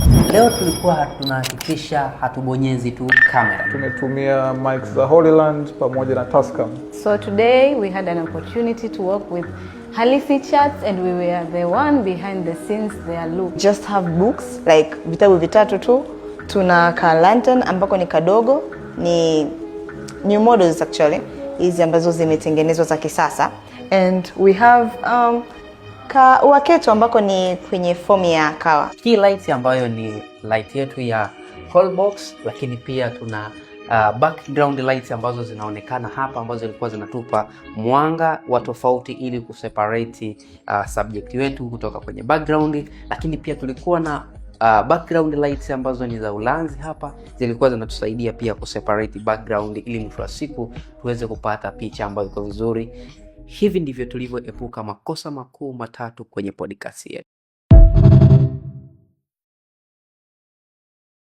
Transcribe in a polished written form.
Leo tulikuwa tunahakikisha hatubonyezi tu kamera. Tumetumia mics za Holyland pamoja na Tascam. So today we had an opportunity to work with Halisi Chats and we were the one behind the scenes there. Look, just have books like vitabu vitatu tu. Tuna ka lantern ambako ni kadogo, ni new models actually, hizi ambazo zimetengenezwa za kisasa. And we have ka waketo ambako ni kwenye fomu ya kawa. Key light ambayo ni light yetu ya whole box, lakini pia tuna background lights ambazo zinaonekana hapa ambazo zilikuwa zinatupa mwanga wa tofauti ili kuseparate subject wetu kutoka kwenye background, lakini pia tulikuwa na background lights ambazo ni za ulanzi hapa, zilikuwa zinatusaidia pia kuseparate background ili mwisho wa siku tuweze kupata picha ambayo iko vizuri. Hivi ndivyo tulivyoepuka makosa makuu matatu kwenye podcast yetu.